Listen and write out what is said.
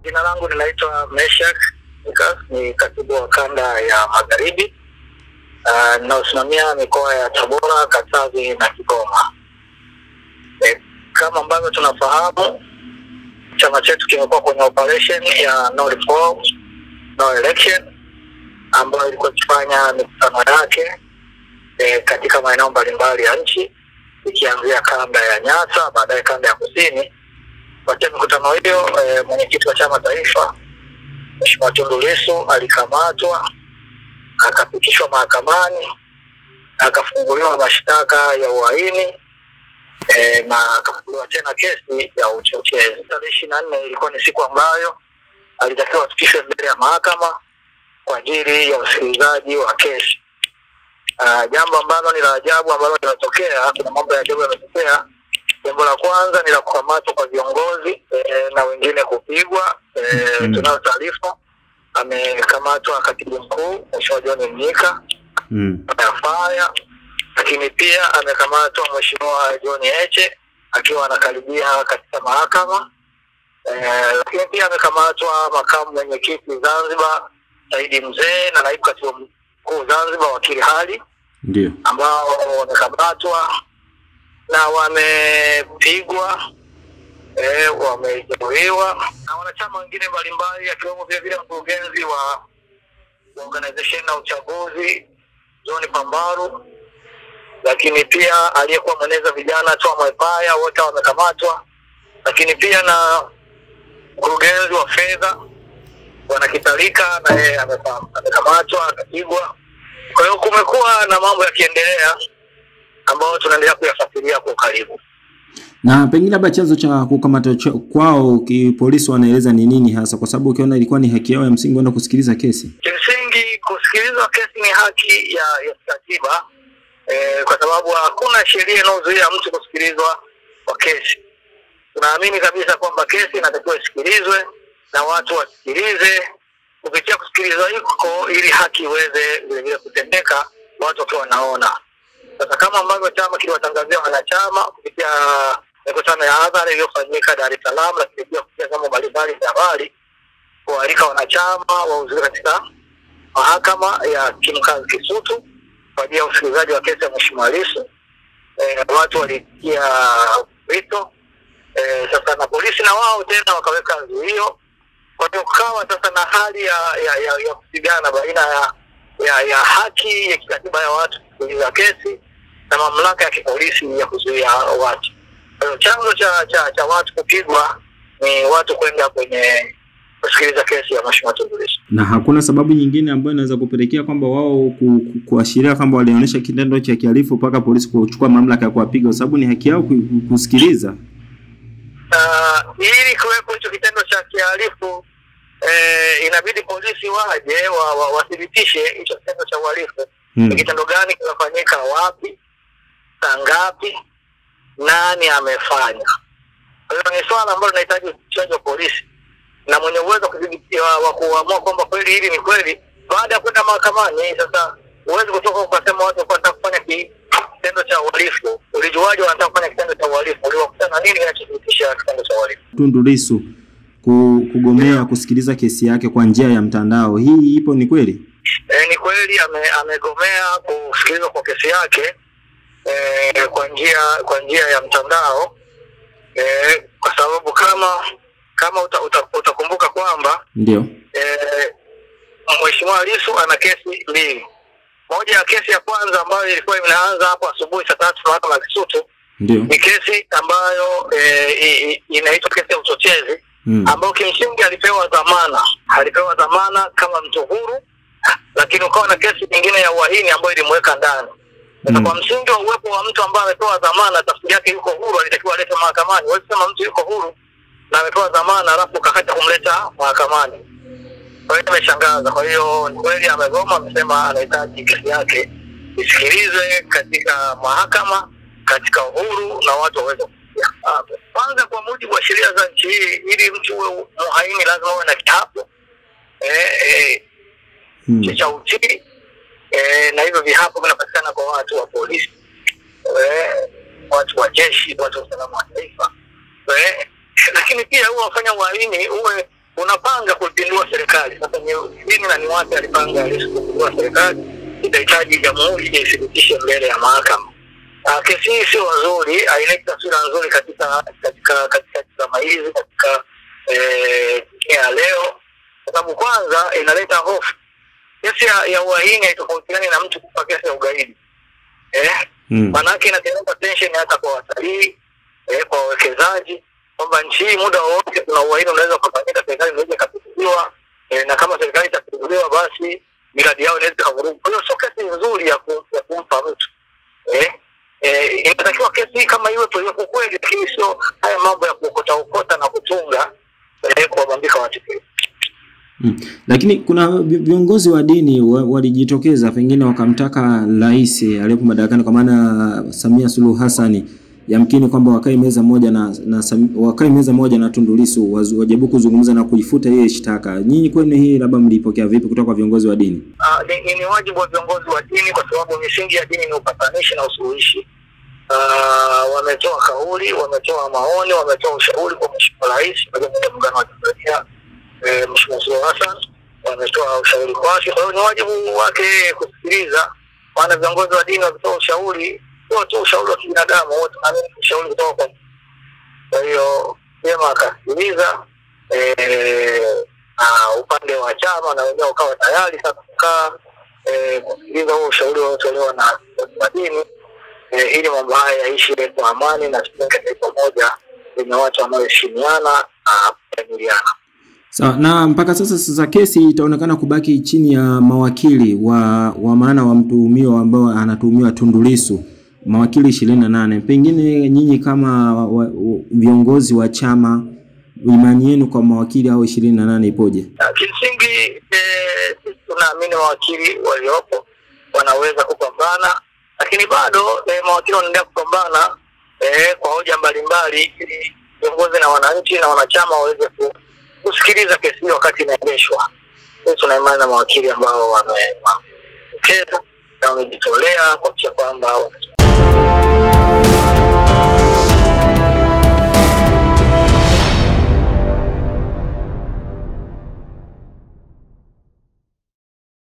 Jina langu ninaitwa Meshak, ni katibu wa kanda ya Magharibi. Ninaosimamia mikoa ya Tabora, Katavi na Kigoma. Kama ambavyo tunafahamu, chama chetu kimekuwa kwenye operation ya no reform, no election, ambayo ilikuwa ikifanya mikutano yake katika maeneo mbalimbali ya nchi, ikianzia kanda ya Nyasa, baadaye kanda ya Kusini. Katika mikutano hiyo, mwenyekiti wa chama taifa Mheshimiwa Tundu Lissu alikamatwa, akafikishwa mahakamani, akafunguliwa mashtaka ya uhaini na akafunguliwa tena kesi ya uchochezi. Tarehe 24 ilikuwa ni siku ambayo alitakiwa afikishwe mbele ya mahakama kwa ajili ya usikilizaji wa kesi. Jambo ambalo ni la ajabu ambalo linatokea, kuna mambo ya ajabu yametokea. Jambo la kwanza ni la kukamatwa kwa viongozi na wengine kupigwa. Tunao taarifa amekamatwa katibu mkuu Mheshimiwa John Mnyika afaya, lakini pia amekamatwa Mheshimiwa John Heche akiwa anakaribia katika mahakama. Lakini pia amekamatwa makamu mwenyekiti Zanzibar Saidi Mzee na naibu katibu mkuu Zanzibar Wakili Hali, ndio ambao wamekamatwa na wamepigwa, wamejeruhiwa, na wanachama wengine mbalimbali akiwemo vile vile mkurugenzi wa organization na uchaguzi John Pambaru, lakini pia aliyekuwa mweneza vijana Twa Mwepaya, wote wamekamatwa, lakini pia na mkurugenzi wa fedha Bwana Kitalika na yeye amekamatwa, akapigwa. Kwa hiyo kumekuwa na mambo yakiendelea ambao tunaendelea kuyafuatilia kwa karibu. Na pengine labda chanzo cha kukamata kwao polisi wanaeleza ni nini hasa, kwa sababu ukiona ilikuwa ni haki yao ya msingi kwenda kusikiliza kesi? Kimsingi kusikilizwa kesi ni haki ya katiba, kwa sababu hakuna sheria inayozuia mtu kusikilizwa kwa kesi. Tunaamini kabisa kwamba kesi inatakiwa isikilizwe na watu wasikilize kupitia kusikilizwa huko ili haki iweze vile kutendeka watu wakiwa wanaona. Sasa kama ambavyo chama kiliwatangazia wanachama kupitia mikutano ya hadhara iliyofanyika Dar es Salaam, lakini pia kupitia vyombo mbalimbali vya habari kualika wanachama wahudhurie katika mahakama ya kimkazi Kisutu kwa ajili ya usikilizaji wa kesi ya Mheshimiwa Lissu, watu walitia wito. Sasa na polisi na wao tena wakaweka zuio. Kwa hiyo kukawa sasa na hali ya kupigana baina ya haki ya kikatiba ya watu kusikiliza kesi na mamlaka ya kipolisi ya kuzuia watu. Kwa hiyo chanzo cha watu kupigwa ni watu kwenda kwenye kusikiliza kesi ya Mheshimiwa Tundu Lissu. Na hakuna sababu nyingine ambayo inaweza kupelekea kwamba wao kuashiria kwamba walionyesha kitendo cha kihalifu mpaka polisi kuchukua mamlaka ya kuwapiga, sababu ni haki yao kusikiliza? Ili kuwepo hicho kitendo cha kihalifu, inabidi polisi waje wathibitishe hicho kitendo cha uhalifu. Ni kitendo gani kinafanyika, wapi, saa ngapi, nani amefanya. Kwa hiyo ni swala ambalo linahitaji ushahidi wa polisi na mwenye uwezo wa kuamua kwamba kweli hili ni kweli baada ya kwenda mahakamani. Sasa uwezo kutoka ukasema watu wanataka kufanya kitendo cha uhalifu, ulijuaje wanataka kufanya kitendo cha uhalifu, uliwakutana nini kinachothibitisha kitendo cha uhalifu? Tundu Lissu kugomea kusikiliza kesi yake kwa njia ya mtandao, hii ipo ni kweli? Ni kweli amegomea kusikilizwa kwa kesi yake kwa njia ya mtandao, kwa sababu kama utakumbuka kwamba ndio Mheshimiwa Lissu ana kesi mbili. Moja ya kesi ya kwanza ambayo ilikuwa inaanza hapo asubuhi saa 3 mahakama ya Kisutu, ndio ni kesi ambayo inaitwa kesi ya uchochezi, ambayo kimsingi alipewa dhamana kama mtu huru, lakini ukawa na kesi nyingine ya uhaini ambayo ilimweka ndani. Sasa kwa msingi wa uwepo wa mtu ambaye amepewa dhamana, tafsiri yake yuko huru, alitakiwa alete mahakamani. Wewe sema mtu yuko huru na amepewa dhamana alafu ukakata kumleta mahakamani. Kwa hiyo nimeshangaza. Kwa hiyo kweli amegoma, amesema anahitaji kesi yake isikilizwe katika mahakama katika uhuru na watu waweze kusikia. Kwanza kwa mujibu wa sheria za nchi hii, ili mtu uwe muhaini lazima uwe na kiapo cha utii, na hivyo viapo vinapatikana kwa watu wa polisi, watu wa jeshi, watu wa usalama wa taifa. Lakini pia huwa wafanya uhaini uwe unapanga kupindua serikali. Sasa ni nini na ni wapi alipanga Lissu kupindua serikali? Itahitaji jamhuri ithibitishe mbele ya mahakama. Kesi hii sio nzuri, haileti taswira nzuri katika zama hizi, katika ya leo, kwa sababu kwanza inaleta hofu. Kesi ya uhaini haitofautiani na mtu kufa kesi ya ugaidi. Manake inatengeneza tension hata kwa watalii, kwa wawekezaji, kwamba nchi hii muda wote kuna uhaini unaweza kufanyika, serikali inaweza kupinduliwa, na kama serikali itapinduliwa basi miradi yao inaweza kuvurugwa. Kwa hiyo sio kesi nzuri ya kumpa mtu. Inatakiwa kesi kama iwe kwa kweli, lakini sio haya mambo ya kuokota na kutunga kuwabambika watu. Lakini kuna viongozi wa dini walijitokeza, pengine wakamtaka rais aliyepo madarakani kwa maana Samia Suluhu Hassan yamkini kwamba wakae meza moja na Tundu Lissu wajaribu kuzungumza na kuifuta hiyo shtaka. Nyinyi kwenu hii labda mlipokea vipi kutoka kwa viongozi wa dini? Ni wajibu wa viongozi wa dini, kwa sababu misingi ya dini ni upatanishi na usuluhishi. Wametoa kauli, wametoa maoni, wametoa ushauri kwa Mheshimiwa Rais wa Jamhuri ya Muungano wa Tanzania, Mheshimiwa Suluhu Hassan, wametoa ushauri kwake. Kwa hiyo ni wajibu wake kusikiliza. Maana viongozi wa dini wametoa ushauri, sio ushauri wa kibinadamu, wote wanaamini ushauri kutoka kwa. Kwa hiyo sema akasikiliza, upande wa chama na wenyewe ukawa tayari sasa kukaa kusikiliza huo ushauri uliotolewa na dini, ili mambo haya yaishi kwa amani na tupenge taifa moja lenye watu wanaoheshimiana na kujadiliana. Sawa, na mpaka sasa kesi itaonekana kubaki chini ya mawakili wa maana wa mtuhumiwa ambao anatuhumiwa Tundu Lissu, mawakili 28. Pengine nyinyi kama viongozi wa chama, imani yenu kwa mawakili hao 28 ipoje? Kimsingi tunaamini mawakili waliopo wanaweza kupambana, lakini bado mawakili wanaendelea kupambana kwa hoja mbalimbali ili viongozi na wananchi na wanachama waweze kusikiliza kesi hiyo wakati inaendeshwa. Sisi tuna imani na mawakili ambao wamekeza na wamejitolea kuhakikisha kwamba